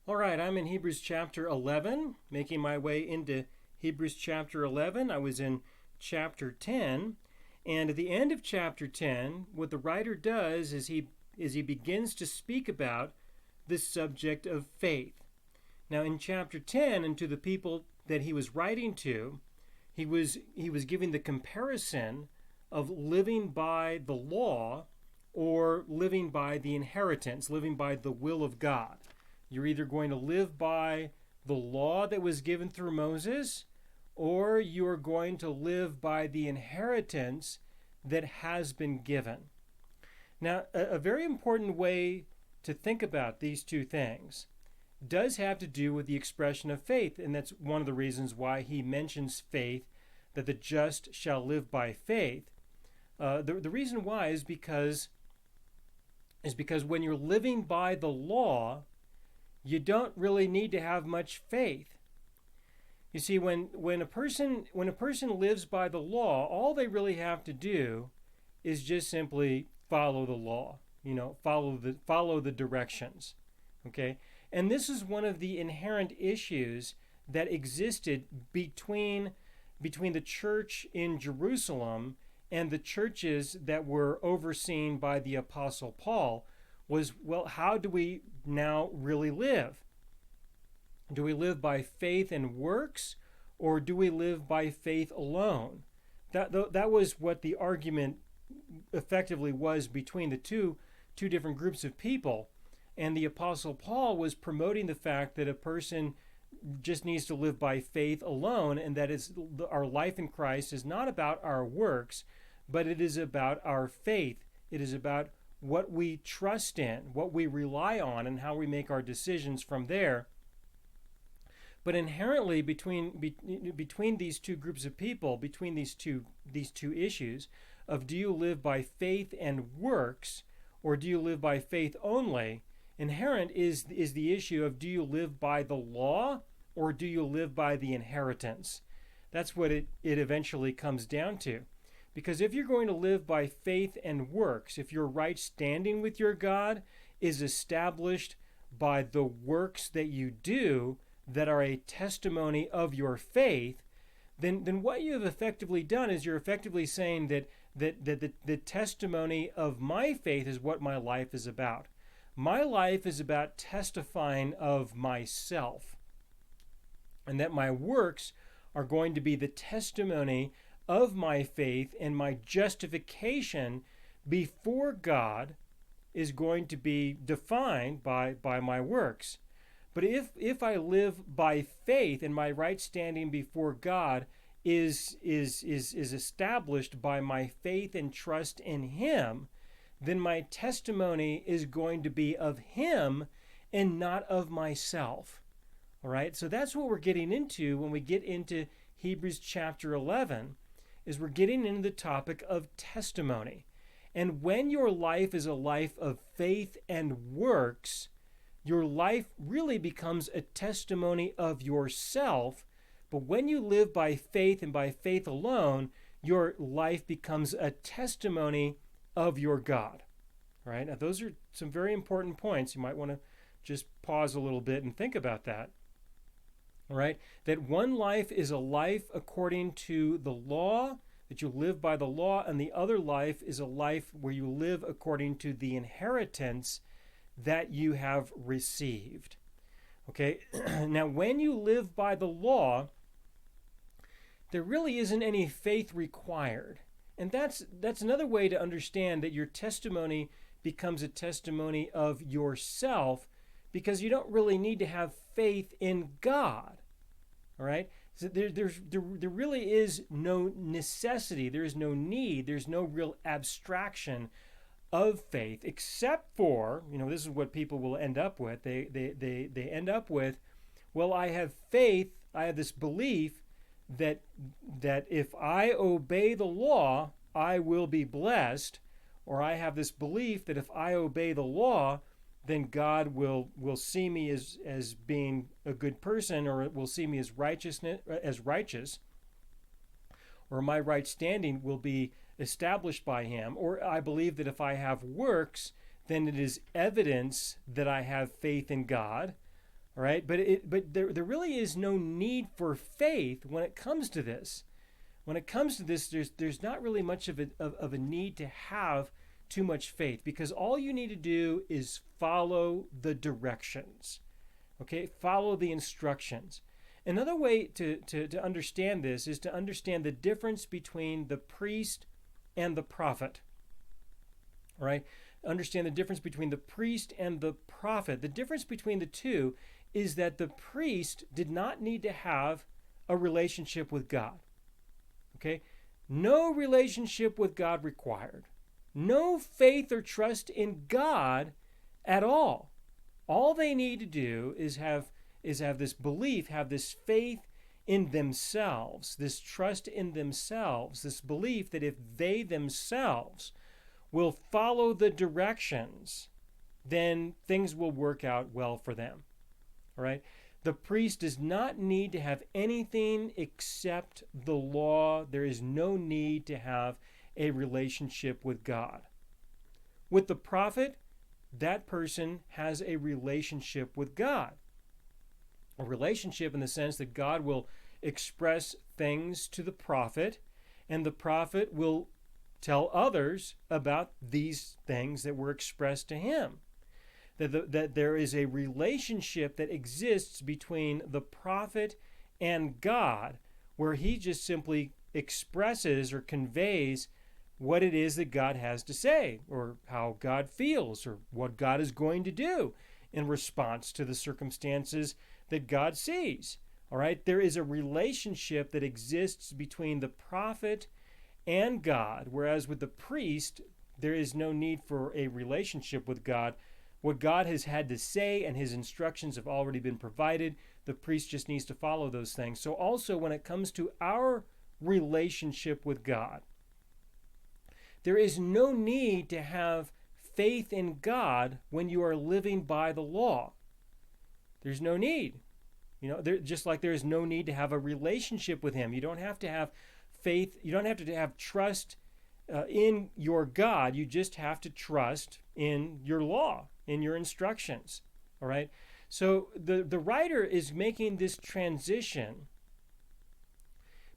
All right, I'm in Hebrews chapter 11, making my way into Hebrews chapter 11. I was in chapter 10, and at the end of chapter 10, what the writer does is he begins to speak about this subject of faith. Now, in chapter 10, and to the people that he was writing to, he was giving the comparison of living by the law or living by the inheritance, living by the will of God. You're either going to live by the law that was given through Moses, or you're going to live by the inheritance that has been given. Now, a very important way to think about these two things does have to do with the expression of faith, and that's one of the reasons why he mentions faith, that the just shall live by faith. The reason why is because when you're living by the law, you don't really need to have much faith. You see, when a person lives by the law, all they really have to do is just simply follow the law. Follow the directions. Okay? And this is one of the inherent issues that existed between the church in Jerusalem and the churches that were overseen by the Apostle Paul. Was, well, how do we now really live? Do we live by faith and works, or do we live by faith alone? That was what the argument effectively was between the two different groups of people. And the Apostle Paul was promoting the fact that a person just needs to live by faith alone, and that is our life in Christ is not about our works, but it is about our faith. It is about what we trust in, what we rely on, and how we make our decisions from there. But inherently between these two groups of people, between these two issues of do you live by faith and works, or do you live by faith only, inherent is the issue of do you live by the law, or do you live by the inheritance? That's what it eventually comes down to. Because if you're going to live by faith and works, if your right standing with your God is established by the works that you do that are a testimony of your faith, then what you have effectively done is you're effectively saying that the testimony of my faith is what my life is about. My life is about testifying of myself, and that my works are going to be the testimony of my faith, and my justification before God is going to be defined by my works. But if I live by faith and my right standing before God is established by my faith and trust in Him, then my testimony is going to be of Him and not of myself. All right? So that's what we're getting into when we get into Hebrews chapter 11. Is we're getting into the topic of testimony. And when your life is a life of faith and works, your life really becomes a testimony of yourself. But when you live by faith and by faith alone, your life becomes a testimony of your God. All right? Now, those are some very important points. You might want to just pause a little bit and think about that. All right, that one life is a life according to the law, that you live by the law, and the other life is a life where you live according to the inheritance that you have received. Okay, now when you live by the law, there really isn't any faith required. And that's another way to understand that your testimony becomes a testimony of yourself, because you don't really need to have faith in God. All right? So there really is no necessity, there is no need, there's no real abstraction of faith, except for, this is what people will end up with. They end up with, well, I have faith, I have this belief that if I obey the law, I will be blessed, or I have this belief that if I obey the law, then God will see me as being a good person, or will see me as righteous, or my right standing will be established by Him. Or I believe that if I have works, then it is evidence that I have faith in God. All right, but there really is no need for faith when it comes to this. When it comes to this, there's not really much of a need to have too much faith, because all you need to do is follow the directions. Okay, follow the instructions. Another way to understand this is to understand the difference between the priest and the prophet. All right, understand the difference between the priest and the prophet. The difference between the two is that the priest did not need to have a relationship with God. Okay, no relationship with God required. No faith or trust in God at all. All they need to do is have this belief, have this faith in themselves, this trust in themselves, this belief that if they themselves will follow the directions, then things will work out well for them. All right? The priest does not need to have anything except the law. There is no need to have a relationship with God. With the prophet, that person has a relationship with God. A relationship in the sense that God will express things to the prophet, and the prophet will tell others about these things that were expressed to him. That there is a relationship that exists between the prophet and God, where he just simply expresses or conveys what it is that God has to say, or how God feels, or what God is going to do in response to the circumstances that God sees. All right, there is a relationship that exists between the prophet and God, whereas with the priest, there is no need for a relationship with God. What God has had to say and his instructions have already been provided. The priest just needs to follow those things. So also when it comes to our relationship with God, there is no need to have faith in God when you are living by the law. There's no need. Just like there is no need to have a relationship with him. You don't have to have faith. You don't have to have trust in your God. You just have to trust in your law, in your instructions. All right? So the writer is making this transition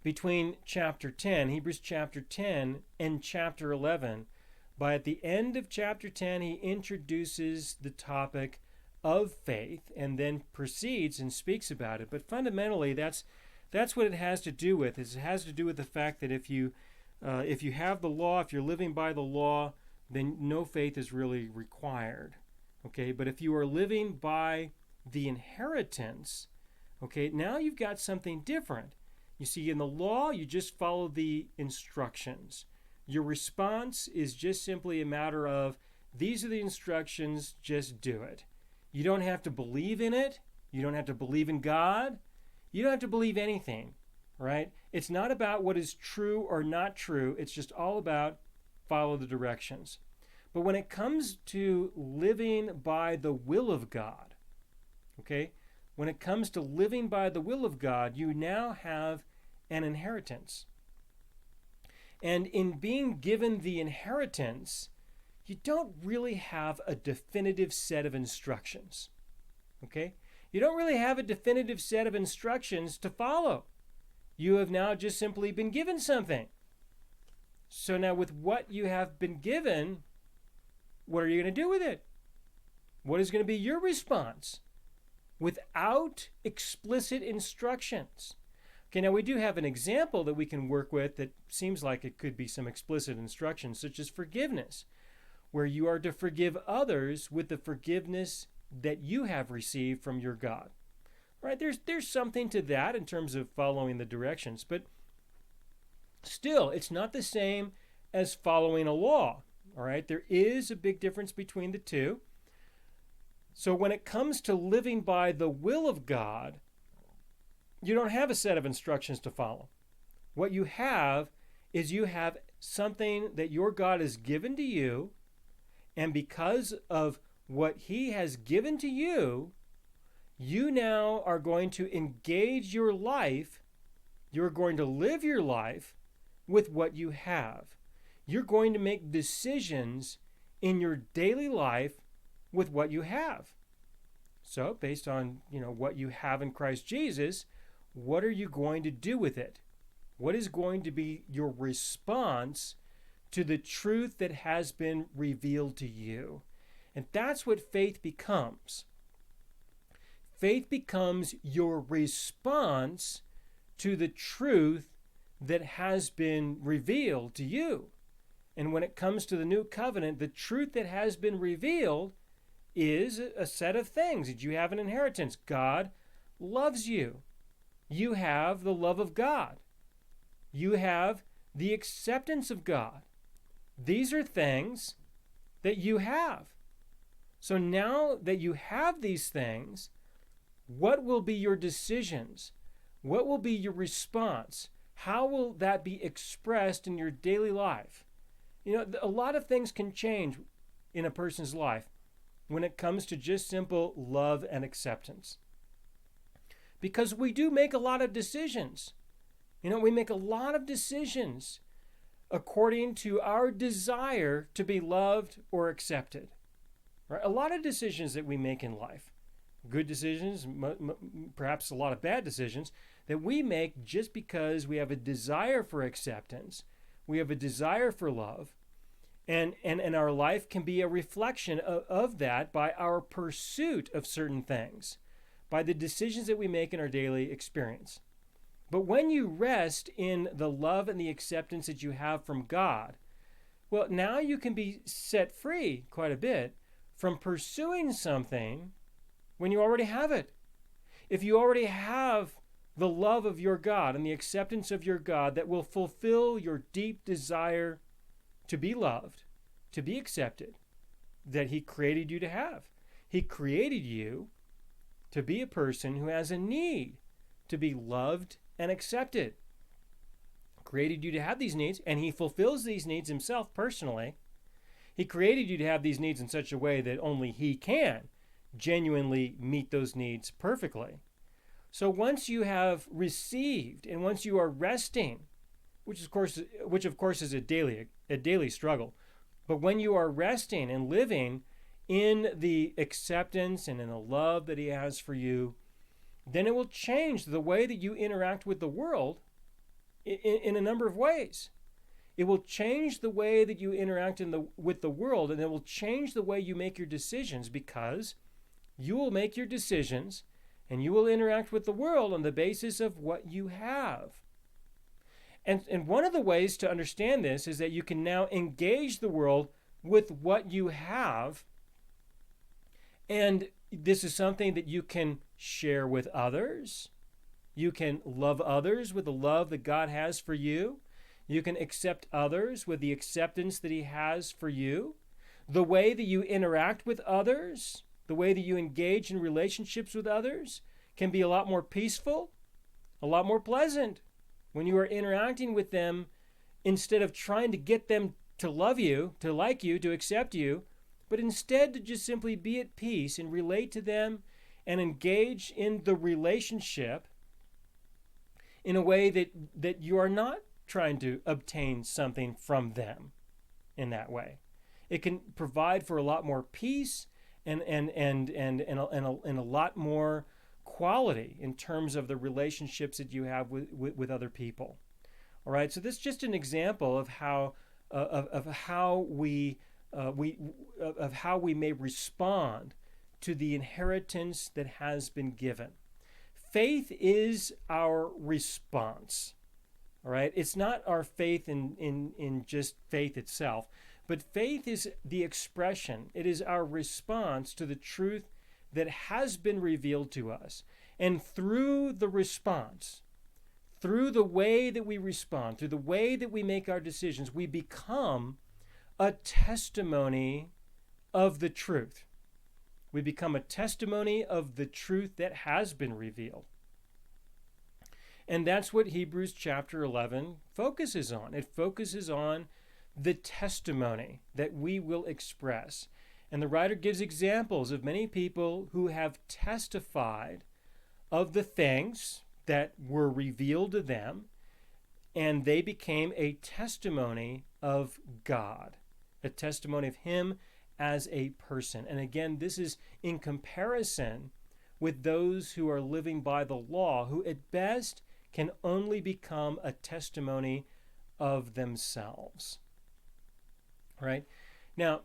between chapter 10, Hebrews chapter 10, and chapter 11. But at the end of chapter 10, he introduces the topic of faith and then proceeds and speaks about it. But fundamentally, that's what it has to do with. It has to do with the fact that if you have the law, if you're living by the law, then no faith is really required. Okay, but if you are living by the inheritance, okay, now you've got something different. You see, in the law, you just follow the instructions. Your response is just simply a matter of, these are the instructions, just do it. You don't have to believe in it. You don't have to believe in God. You don't have to believe anything, right? It's not about what is true or not true. It's just all about follow the directions. But when it comes to living by the will of God, okay, when it comes to living by the will of God, you now have an inheritance. And in being given the inheritance, you don't really have a definitive set of instructions. Okay? You don't really have a definitive set of instructions to follow. You have now just simply been given something. So now with what you have been given, what are you going to do with it? What is going to be your response? Without explicit instructions. Okay, now we do have an example that we can work with that seems like it could be some explicit instructions, such as forgiveness, where you are to forgive others with the forgiveness that you have received from your God. Right? There's something to that in terms of following the directions, but still, it's not the same as following a law. All right? There is a big difference between the two. So when it comes to living by the will of God, you don't have a set of instructions to follow. What you have is you have something that your God has given to you, and because of what he has given to you, you now are going to engage your life. You're going to live your life with what you have. You're going to make decisions in your daily life with what you have. So, based on, what you have in Christ Jesus, what are you going to do with it? What is going to be your response to the truth that has been revealed to you? And that's what faith becomes. Faith becomes your response to the truth that has been revealed to you. And when it comes to the new covenant, the truth that has been revealed is a set of things that you have an inheritance. God loves you. You have the love of God. You have the acceptance of God. These are things that you have. So now that you have these things, what will be your decisions? What will be your response? How will that be expressed in your daily life? A lot of things can change in a person's life when it comes to just simple love and acceptance. Because we do make a lot of decisions. We make a lot of decisions according to our desire to be loved or accepted. Right? A lot of decisions that we make in life, good decisions, perhaps a lot of bad decisions, that we make just because we have a desire for acceptance, we have a desire for love, and our life can be a reflection of that by our pursuit of certain things, by the decisions that we make in our daily experience. But when you rest in the love and the acceptance that you have from God, well, now you can be set free quite a bit from pursuing something when you already have it. If you already have the love of your God and the acceptance of your God that will fulfill your deep desire to be loved, to be accepted, that He created you to have. He created you to be a person who has a need to be loved and accepted. Created you to have these needs, and He fulfills these needs Himself personally. He created you to have these needs in such a way that only He can genuinely meet those needs perfectly. So once you have received and once you are resting, which of course is a daily struggle, but when you are resting and living in the acceptance and in the love that He has for you, then it will change the way that you interact with the world in a number of ways. It will change the way that you interact with the world, and it will change the way you make your decisions, because you will make your decisions and you will interact with the world on the basis of what you have. And one of the ways to understand this is that you can now engage the world with what you have, and this is something that you can share with others. You can love others with the love that God has for you. You can accept others with the acceptance that He has for you. The way that you interact with others, the way that you engage in relationships with others can be a lot more peaceful, a lot more pleasant when you are interacting with them instead of trying to get them to love you, to like you, to accept you, but instead to just simply be at peace and relate to them and engage in the relationship in a way that you are not trying to obtain something from them in that way. It can provide for a lot more peace and a lot more quality in terms of the relationships that you have with other people. All right, so this is just an example of how we may respond to the inheritance that has been given. Faith is our response. All right, it's not our faith in just faith itself, but faith is the expression. It is our response to the truth that has been revealed to us. And through the response, through the way that we respond, through the way that we make our decisions, we become a testimony of the truth. We become a testimony of the truth that has been revealed. And that's what Hebrews chapter 11 focuses on. It focuses on the testimony that we will express. And the writer gives examples of many people who have testified of the things that were revealed to them, and they became a testimony of God, a testimony of Him as a person. And again, this is in comparison with those who are living by the law, who at best can only become a testimony of themselves. All right? Now,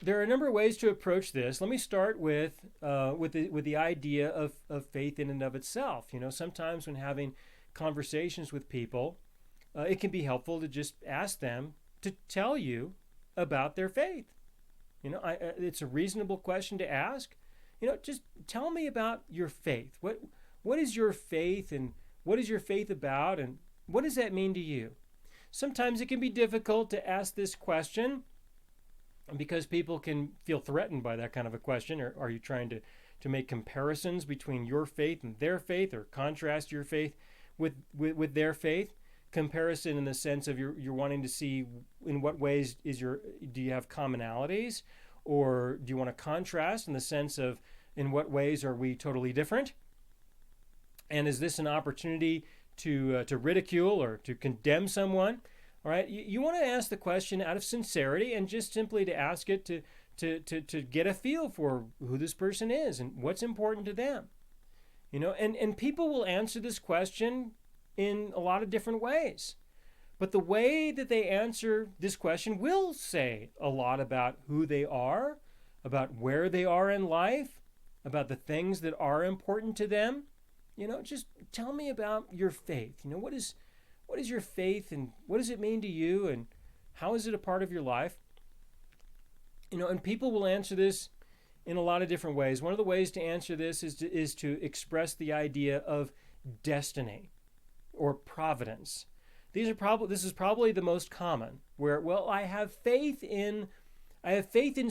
there are a number of ways to approach this. Let me start with the idea of faith in and of itself. You know, sometimes when having conversations with people, it can be helpful to just ask them to tell you about their faith. You know, it's a reasonable question to ask. You know, just tell me about your faith. What is your faith, and what is your faith about, and what does that mean to you? Sometimes it can be difficult to ask this question because people can feel threatened by that kind of a question. Or are you trying to make comparisons between your faith and their faith, or contrast your faith with their faith? Comparison in the sense of you're wanting to see in what ways do you have commonalities, or do you want to contrast in the sense of in what ways are we totally different? And is this an opportunity to ridicule or to condemn someone? All right, you want to ask the question out of sincerity and just simply to ask it to get a feel for who this person is and what's important to them. You know, and people will answer this question in a lot of different ways. But the way that they answer this question will say a lot about who they are, about where they are in life, about the things that are important to them. You know, just tell me about your faith. You know, what is your faith, and what does it mean to you, and how is it a part of your life? You know, and people will answer this in a lot of different ways. One of the ways to answer this is to express the idea of destiny or providence. This is probably the most common, where, well, I have faith in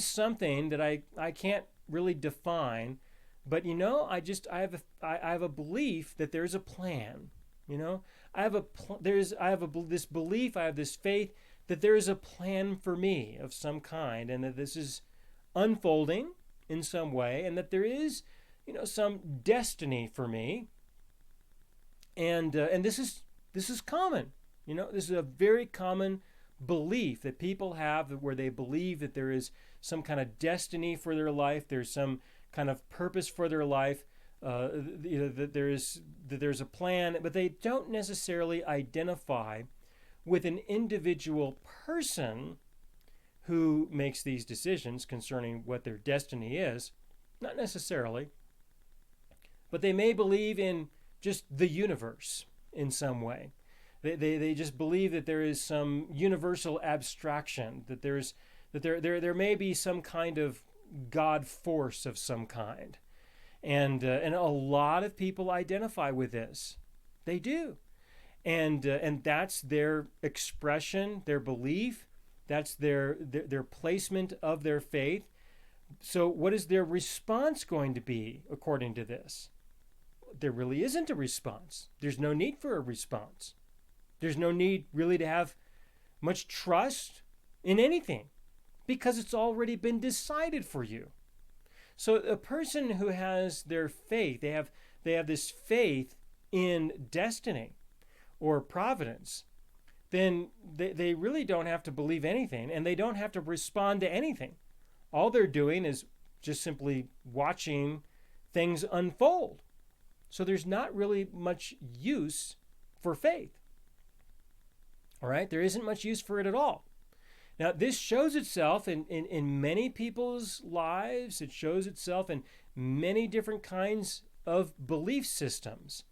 something that I can't really define, but you know, I have a belief that there's a plan. You know, I have this belief, I have this faith that there is a plan for me of some kind, and that this is unfolding in some way, and that there is, you know, some destiny for me. And this is common. You know, this is a very common belief that people have, where they believe that there is some kind of destiny for their life. There's some kind of purpose for their life. You know, that there's a plan, but they don't necessarily identify with an individual person who makes these decisions concerning what their destiny is. Not necessarily, but they may believe in just the universe in some way. They just believe that there is some universal abstraction, that there may be some kind of God force of some kind. And a lot of people identify with this. They do. And that's their expression, their belief. That's their placement of their faith. So what is their response going to be according to this? There really isn't a response. There's no need for a response. There's no need really to have much trust in anything, because it's already been decided for you. So a person who has their faith, they have this faith in destiny or providence, then they really don't have to believe anything, and they don't have to respond to anything. All they're doing is just simply watching things unfold. So there's not really much use for faith. All right? There isn't much use for it at all. Now, this shows itself in many people's lives. It shows itself in many different kinds of belief systems.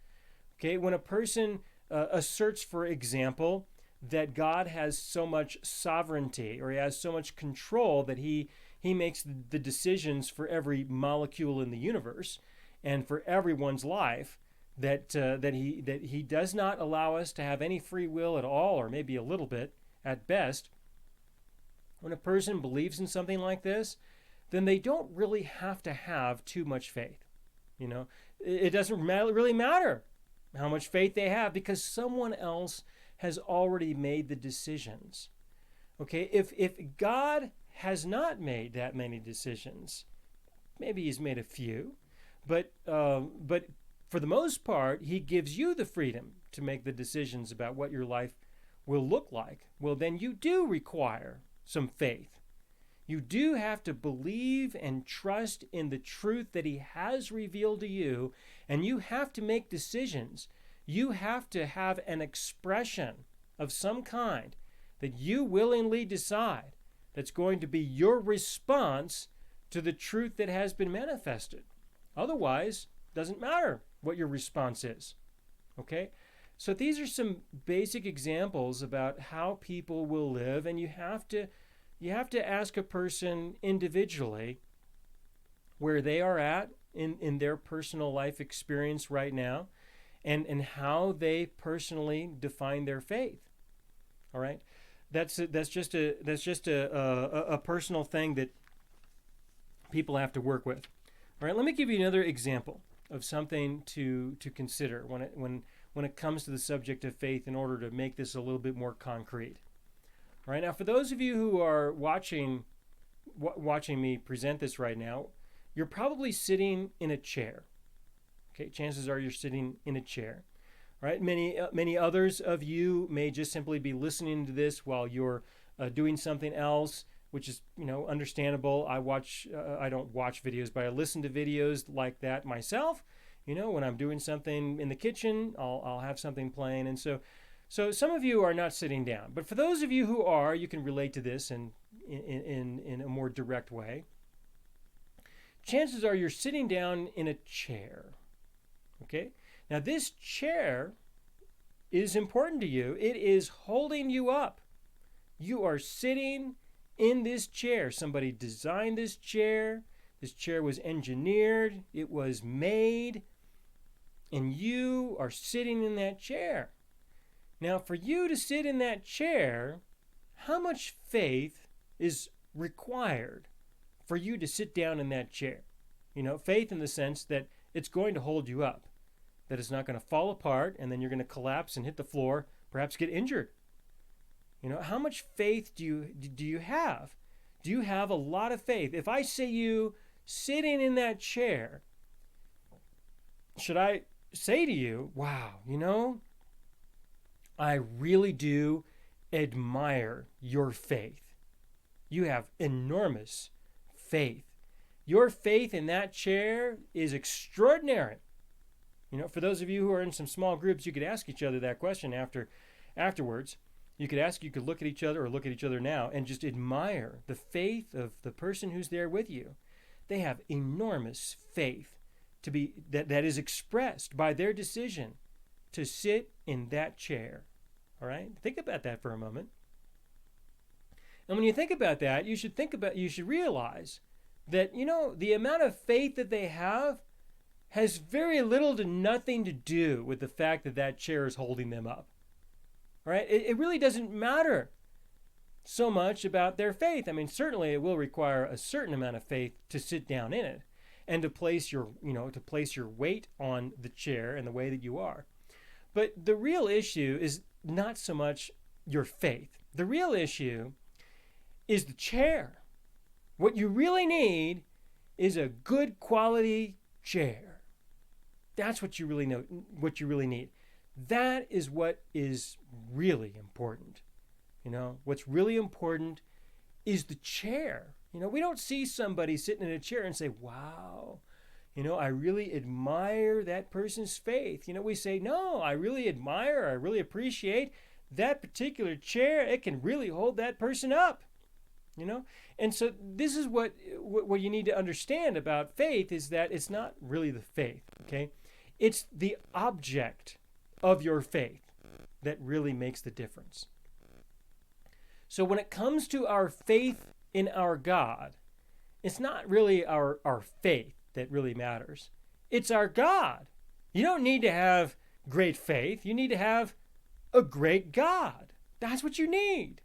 Okay? When a person asserts, for example, that God has so much sovereignty, or he has so much control that he makes the decisions for every molecule in the universe and for everyone's life, that he does not allow us to have any free will at all, or maybe a little bit at best. When a person believes in something like this, then they don't really have to have too much faith. You know, it doesn't really matter how much faith they have, because someone else has already made the decisions. Okay, if God has not made that many decisions, maybe he's made a few, but for the most part, he gives you the freedom to make the decisions about what your life will look like. Well, then you do require some faith. You do have to believe and trust in the truth that he has revealed to you, and you have to make decisions. You have to have an expression of some kind that you willingly decide that's going to be your response to the truth that has been manifested. Otherwise, it doesn't matter what your response is. Okay? So these are some basic examples about how people will live, and you have to ask a person individually where they are at in their personal life experience right now, and how they personally define their faith. All right? That's just a personal thing that people have to work with. All right, let me give you another example of something to consider when it comes to the subject of faith, in order to make this a little bit more concrete. All right, now for those of you who are watching me present this right now, you're probably sitting in a chair. Okay, chances are you're sitting in a chair. All right, many others of you may just simply be listening to this while you're doing something else, which is, understandable. I don't watch videos, but I listen to videos like that myself. When I'm doing something in the kitchen, I'll have something playing. And so some of you are not sitting down. But for those of you who are, you can relate to this in a more direct way. Chances are you're sitting down in a chair. Okay? Now this chair is important to you. It is holding you up. You are sitting in this chair. Somebody designed this chair. This chair was engineered. It was made. And you are sitting in that chair. Now, for you to sit in that chair, how much faith is required for you to sit down in that chair? Faith in the sense that it's going to hold you up, that it's not going to fall apart, and then you're going to collapse and hit the floor, perhaps get injured. How much faith do you have? Do you have a lot of faith? If I say you sitting in that chair, should I say to you, wow, I really do admire your faith. You have enormous faith. Your faith in that chair is extraordinary. For those of you who are in some small groups, you could ask each other that question afterwards. You could look at each other, or look at each other now, and just admire the faith of the person who's there with you. They have enormous faith that is expressed by their decision to sit in that chair. All right? Think about that for a moment. And when you think about that, you should realize that, the amount of faith that they have has very little to nothing to do with the fact that chair is holding them up. All right? It really doesn't matter so much about their faith. I mean, certainly it will require a certain amount of faith to sit down in it and to place your weight on the chair and the way that you are. But the real issue is not so much your faith. The real issue is the chair. What you really need is a good quality chair. That's what you really need. That is what is really important. What's really important is the chair. We don't see somebody sitting in a chair and say, wow, I really admire that person's faith. We say, no, I really appreciate that particular chair. It can really hold that person up. And so this is what you need to understand about faith, is that it's not really the faith, okay? It's the object of your faith that really makes the difference. So when it comes to our faith in our God, it's not really our faith that really matters. It's our God. You don't need to have great faith. You need to have a great God. That's what you need.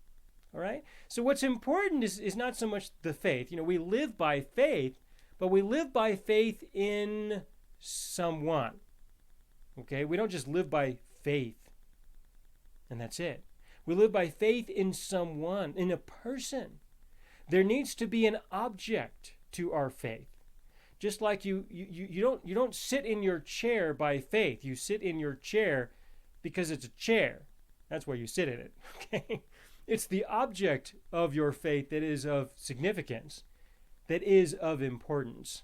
All right? So what's important is not so much the faith. We live by faith, but we live by faith in someone. Okay? We don't just live by faith, and that's it. We live by faith in someone, in a person. There needs to be an object to our faith. Just like you don't sit in your chair by faith. You sit in your chair because it's a chair. That's why you sit in it. Okay? It's the object of your faith that is of significance, that is of importance.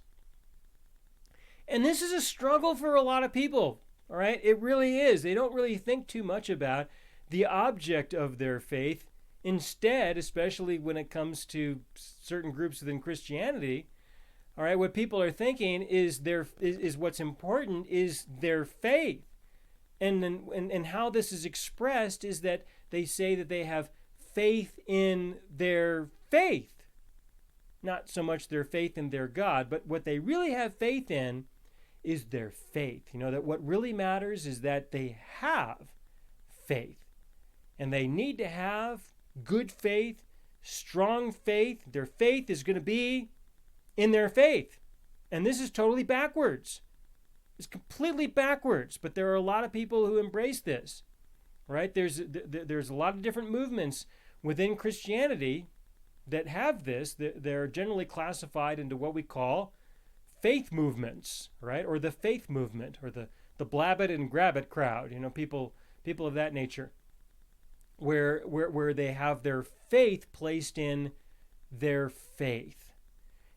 And this is a struggle for a lot of people, all right? It really is. They don't really think too much about the object of their faith. Instead, especially when it comes to certain groups within Christianity, all right, what people are thinking is what's important is their faith. And how this is expressed is that they say that they have faith in their faith. Not so much their faith in their God, but what they really have faith in is their faith. You know, that what really matters is that they have faith. And they need to have good faith, strong faith. Their faith is going to be in their faith. And this is totally backwards. It's completely backwards, but there are a lot of people who embrace this, right? There's a lot of different movements within Christianity that have this. They're generally classified into what we call faith movements, right? Or the faith movement, or the blab it and grab it crowd, you know, people of that nature, where they have their faith placed in their faith.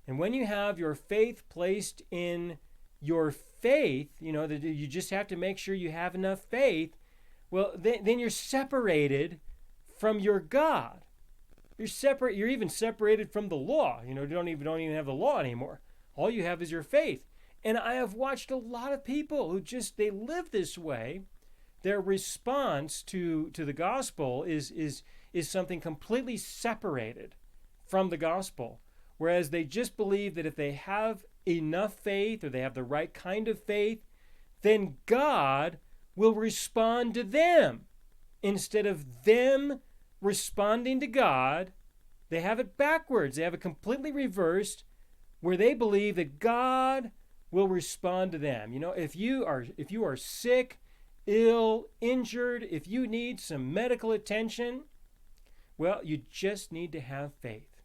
And when you have your faith placed in your faith, you know, that you just have to make sure you have enough faith, well, then you're separated from your God. You're even separated from the law. You know, you don't even have the law anymore. All you have is your faith. And I have watched a lot of people who they live this way. Their response to the gospel is something completely separated from the gospel. Whereas they just believe that if they have enough faith, or they have the right kind of faith, then God will respond to them. Instead of them responding to God, they have it backwards. They have it completely reversed, where they believe that God will respond to them. You know, if you are sick, ill, injured, if you need some medical attention, well, you just need to have faith.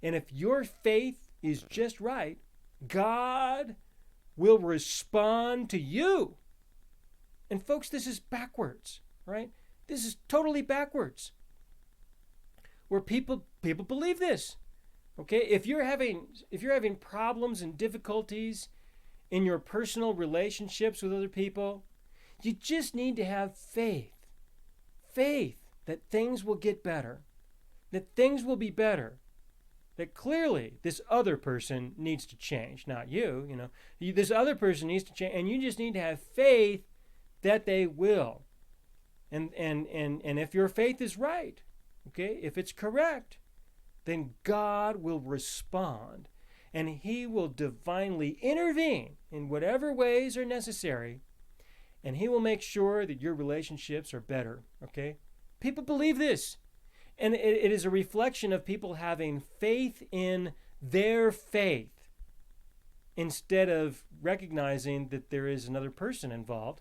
And if your faith is just right, God will respond to you. And folks, this is backwards, right? This is totally backwards. Where people believe this. Okay? If you're having problems and difficulties in your personal relationships with other people, you just need to have faith. Faith that things will get better. That things will be better. That clearly this other person needs to change, not you, you know. This other person needs to change, and you just need to have faith that they will. And if your faith is right, okay, if it's correct, then God will respond, and he will divinely intervene in whatever ways are necessary, and he will make sure that your relationships are better, okay? People believe this. And it is a reflection of people having faith in their faith instead of recognizing that there is another person involved,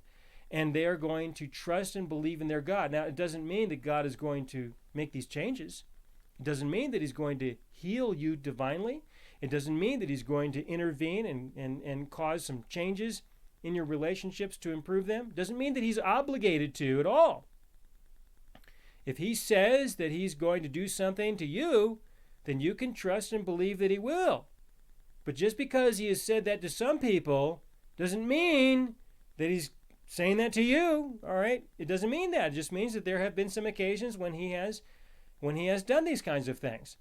and they are going to trust and believe in their God. Now, it doesn't mean that God is going to make these changes. It doesn't mean that he's going to heal you divinely. It doesn't mean that he's going to intervene and cause some changes in your relationships to improve them. It doesn't mean that he's obligated to at all. If he says that he's going to do something to you, then you can trust and believe that he will. But just because he has said that to some people doesn't mean that he's saying that to you, all right? It doesn't mean that. It just means that there have been some occasions when he has done these kinds of things,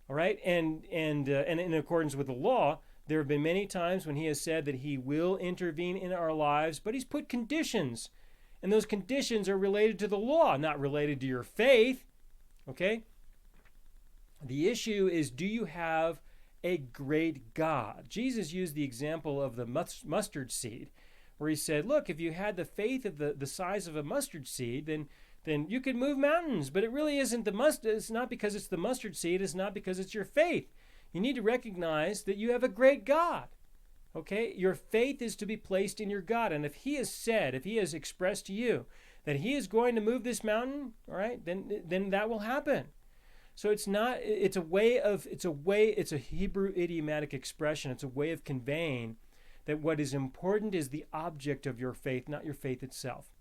all right? And in accordance with the law, there have been many times when he has said that he will intervene in our lives, but he's put conditions. And those conditions are related to the law, not related to your faith, okay? The issue is, do you have a great God? Jesus used the example of the mustard seed, where he said, look, if you had the faith of the size of a mustard seed, then you could move mountains. But it really isn't it's not because it's the mustard seed, it's not because it's your faith. You need to recognize that you have a great God. Okay, your faith is to be placed in your God. And if he has expressed to you that he is going to move this mountain, all right, then that will happen. So it's a Hebrew idiomatic expression. It's a way of conveying that what is important is the object of your faith, not your faith itself.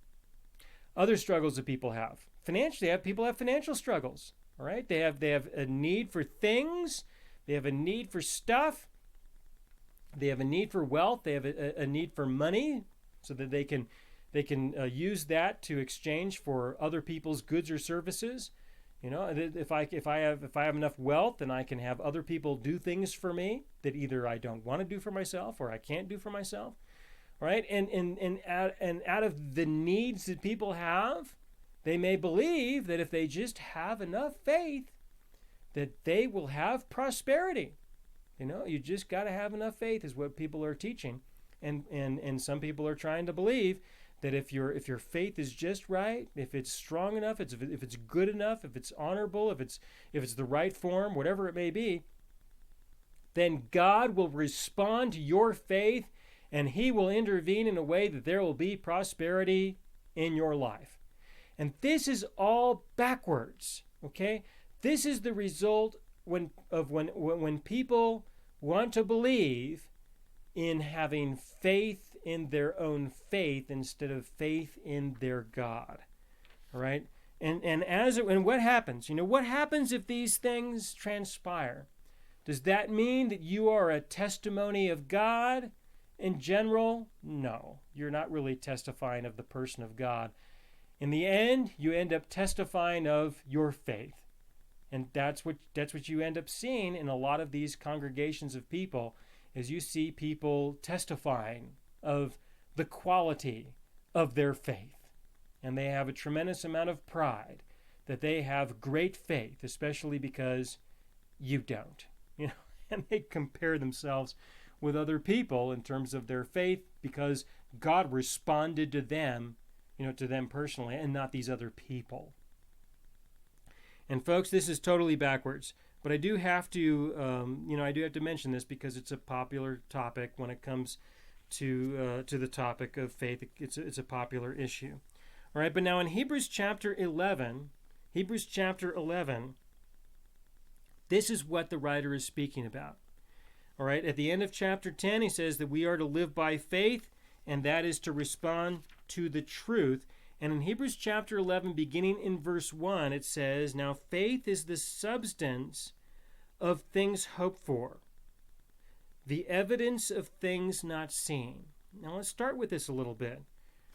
Other struggles that people have. Financially, people have financial struggles. All right? They have a need for things. They have a need for stuff. They have a need for wealth. They have a need for money, so that they can use that to exchange for other people's goods or services. If I have enough wealth, then I can have other people do things for me that either I don't want to do for myself or I can't do for myself. Right? And out of the needs that people have, they may believe that if they just have enough faith, that they will have prosperity. You just got to have enough faith is what people are teaching. And some people are trying to believe that if your faith is just right, if it's strong enough, if it's good enough, if it's honorable, if it's the right form, whatever it may be, then God will respond to your faith and he will intervene in a way that there will be prosperity in your life. And this is all backwards, okay? This is the result when people want to believe in having faith in their own faith instead of faith in their God. All right? And what happens? What happens if these things transpire? Does that mean that you are a testimony of God in general? No. You're not really testifying of the person of God. In the end, you end up testifying of your faith. And that's what you end up seeing in a lot of these congregations of people, is you see people testifying of the quality of their faith. And they have a tremendous amount of pride that they have great faith, especially because you don't. And they compare themselves with other people in terms of their faith because God responded to them, to them personally, and not these other people. And folks, this is totally backwards. But I do have to, mention this because it's a popular topic when it comes to the topic of faith. It's a popular issue. All right, but now in Hebrews chapter 11, this is what the writer is speaking about. All right, at the end of chapter 10, he says that we are to live by faith, and that is to respond to the truth. And in Hebrews chapter 11, beginning in verse 1, it says, "Now faith is the substance of things hoped for, the evidence of things not seen." Now let's start with this a little bit.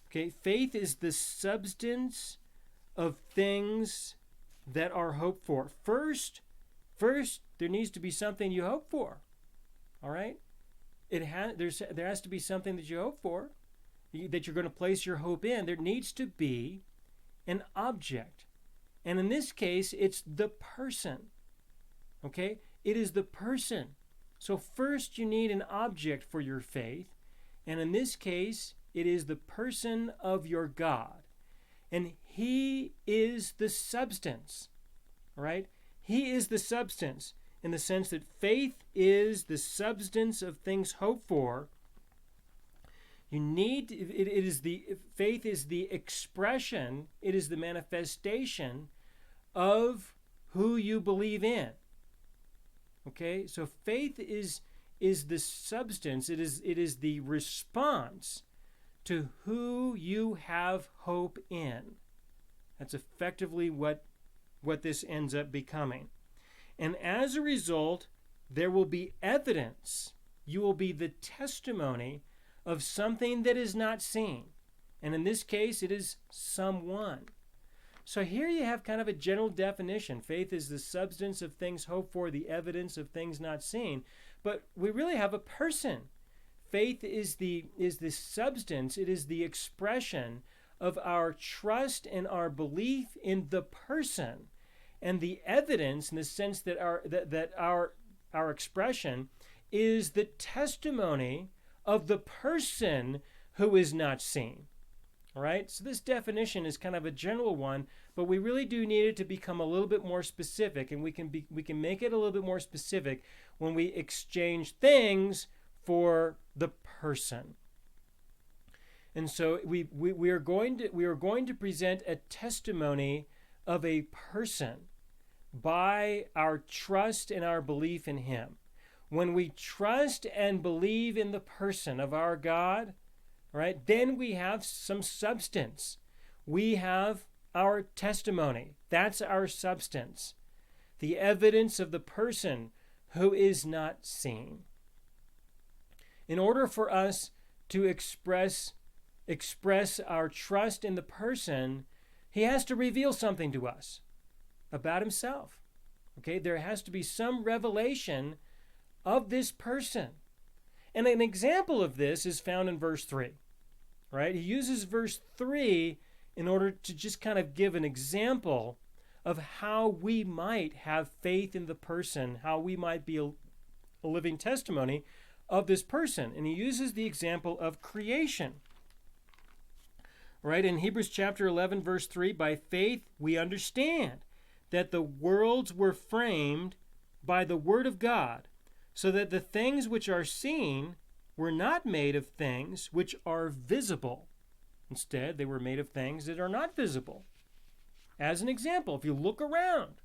Okay, faith is the substance of things that are hoped for. First, there needs to be something you hope for. All right? There has to be something that you hope for, that you're going to place your hope in. There needs to be an object. And in this case, it's the person. Okay? It is the person. So first you need an object for your faith. And in this case, it is the person of your God. And he is the substance. All right? He is the substance in the sense that faith is the substance of things hoped for. Faith is the expression, it is the manifestation of who you believe in. Okay? So faith is the substance, it is the response to who you have hope in. That's effectively what this ends up becoming. And as a result, there will be evidence. You will be the testimony of something that is not seen. And in this case, it is someone. So here you have kind of a general definition. Faith is the substance of things hoped for, the evidence of things not seen. But we really have a person. Faith is the substance, it is the expression of our trust and our belief in the person. And the evidence, in the sense that our expression is the testimony of the person who is not seen. All right? So this definition is kind of a general one, but we really do need it to become a little bit more specific, and we can make it a little bit more specific when we exchange things for the person. And so we are going to present a testimony of a person by our trust and our belief in him. When we trust and believe in the person of our God, right, then we have some substance. We have our testimony. That's our substance. the evidence of the person who is not seen. In order for us to express our trust in the person, he has to reveal something to us about himself. Okay, there has to be some revelation of this person. And an example of this is found in verse 3. Right? He uses verse 3 in order to just kind of give an example of how we might have faith in the person, how we might be a living testimony of this person. And he uses the example of creation. Right? In Hebrews chapter 11, verse 3, by faith we understand that the worlds were framed by the word of God, so that the things which are seen were not made of things which are visible. Instead, they were made of things that are not visible. As an example, if you look around,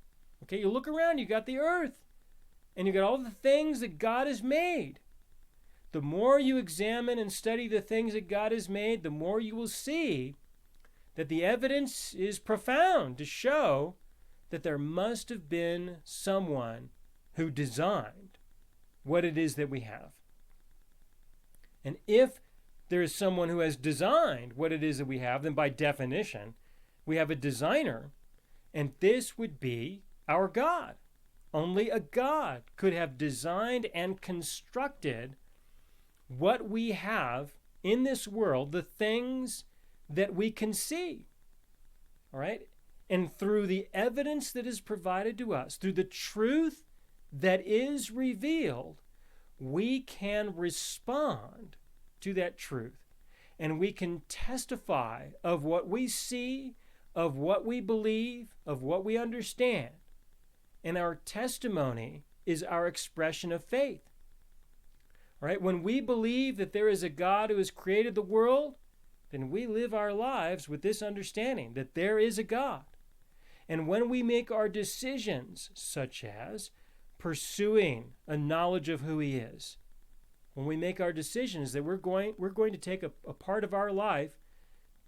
you got the earth, and you got all the things that God has made. The more you examine and study the things that God has made, the more you will see that the evidence is profound to show that there must have been someone who designed what it is that we have. And if there is someone who has designed what it is that we have, then by definition, we have a designer, and this would be our God. Only a God could have designed and constructed what we have in this world, the things that we can see. All right? And through the evidence that is provided to us, through the truth that is revealed, we can respond to that truth. And we can testify of what we see, of what we believe, of what we understand. And our testimony is our expression of faith. All right? When we believe that there is a God who has created the world, then we live our lives with this understanding that there is a God. And when we make our decisions, such as pursuing a knowledge of who he is, when we make our decisions that we're going to take a part of our life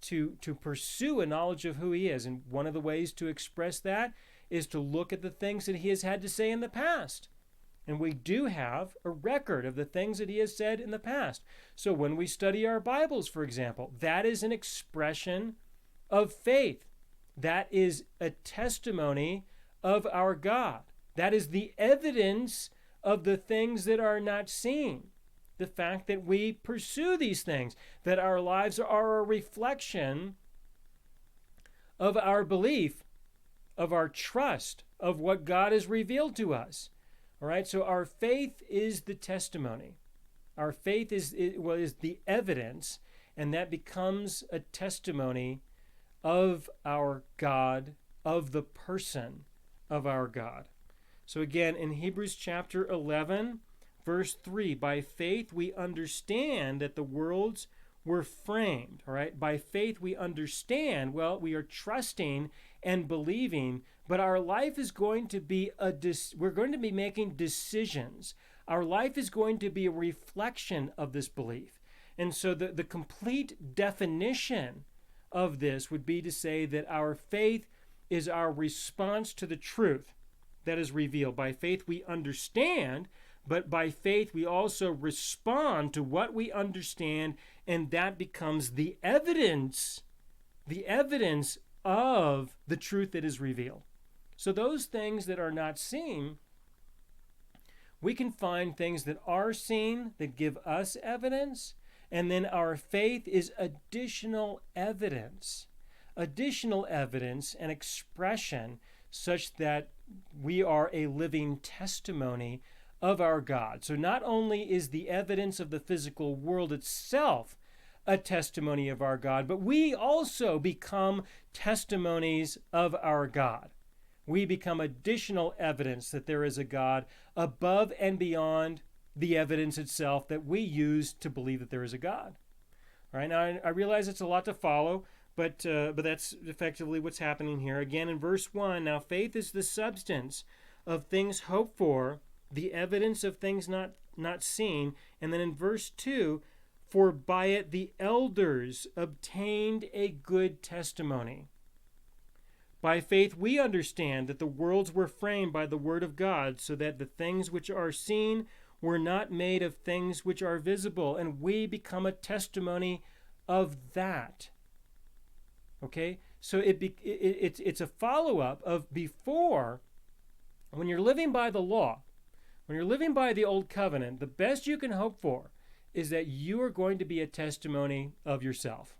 to pursue a knowledge of who he is, and one of the ways to express that is to look at the things that he has had to say in the past. And we do have a record of the things that he has said in the past. So when we study our Bibles, for example, that is an expression of faith. That is a testimony of our God. That is the evidence of the things that are not seen. The fact that we pursue these things, that our lives are a reflection of our belief, of our trust, of what God has revealed to us. All right, so our faith is the testimony. Our faith is the evidence, and that becomes a testimony of our God, of the person of our God. So again, in Hebrews chapter 11, verse 3, by faith we understand that the worlds were framed. All right, by faith we understand, well, we are trusting and believing, but our life is going to be we're going to be making decisions. Our life is going to be a reflection of this belief. And so the complete definition of this would be to say that our faith is our response to the truth that is revealed. By faith we understand, but by faith we also respond to what we understand, and that becomes the evidence of the truth that is revealed. So those things that are not seen, we can find things that are seen that give us evidence, and then our faith is additional evidence and expression such that we are a living testimony of our God. So not only is the evidence of the physical world itself a testimony of our God, but we also become testimonies of our God. We become additional evidence that there is a God above and beyond the evidence itself that we use to believe that there is a God. All right, now I realize it's a lot to follow, but that's effectively what's happening here. Again, in verse 1, now faith is the substance of things hoped for, the evidence of things not seen. And then in verse 2, for by it the elders obtained a good testimony. By faith we understand that the worlds were framed by the word of God, so that the things which are seen were not made of things which are visible, and we become a testimony of that. Okay? So it's a follow-up of before. When you're living by the law, when you're living by the old covenant, the best you can hope for is that you are going to be a testimony of yourself.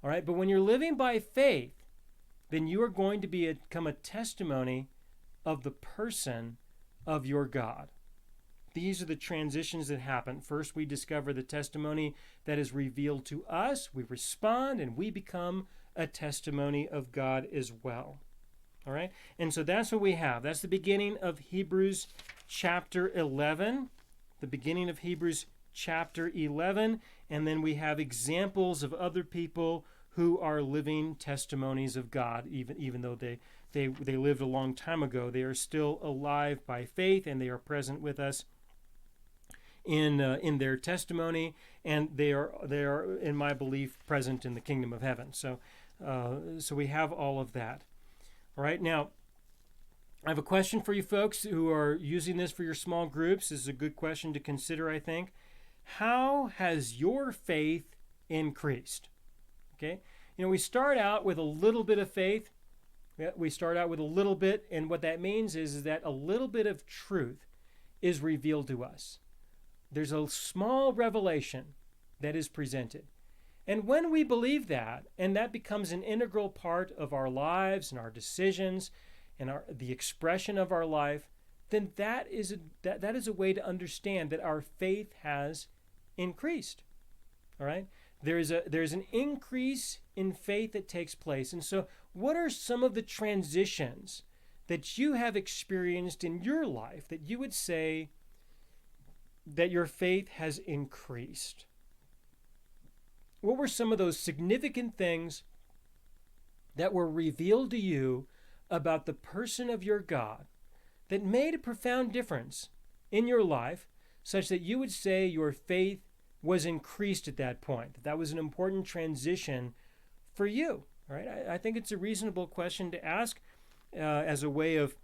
All right? But when you're living by faith, then you are going to become a testimony of the person of your God. These are the transitions that happen. First, we discover the testimony that is revealed to us. We respond, and we become a testimony of God as well. All right? And so that's what we have. That's the beginning of Hebrews chapter 11. The beginning of Hebrews chapter 11. And then we have examples of other people who are living testimonies of God, even though they lived a long time ago. They are still alive by faith, and they are present with us in their testimony, and they are, in my belief, present in the kingdom of heaven. So we have all of that. All right, now I have a question for you folks who are using this for your small groups. This is a good question to consider, I think. How has your faith increased? Okay, we start out with a little bit of faith. We start out with a little bit, and what that means is that a little bit of truth is revealed to us. There's a small revelation that is presented. And when we believe that, and that becomes an integral part of our lives and our decisions and the expression of our life, then that is a way to understand that our faith has increased. All right? There's an increase in faith that takes place. And so what are some of the transitions that you have experienced in your life that you would say that your faith has increased? What were some of those significant things that were revealed to you about the person of your God that made a profound difference in your life, such that you would say your faith was increased at that point? That was an important transition for you, right? I think it's a reasonable question to ask as a way of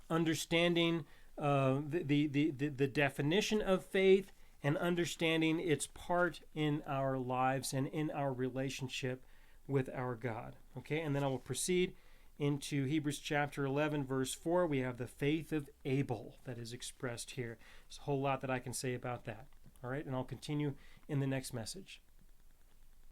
understanding the definition of faith and understanding its part in our lives and in our relationship with our God. Okay, and then I will proceed into Hebrews chapter 11, verse 4. We have the faith of Abel that is expressed here. There's a whole lot that I can say about that. All right, and I'll continue in the next message.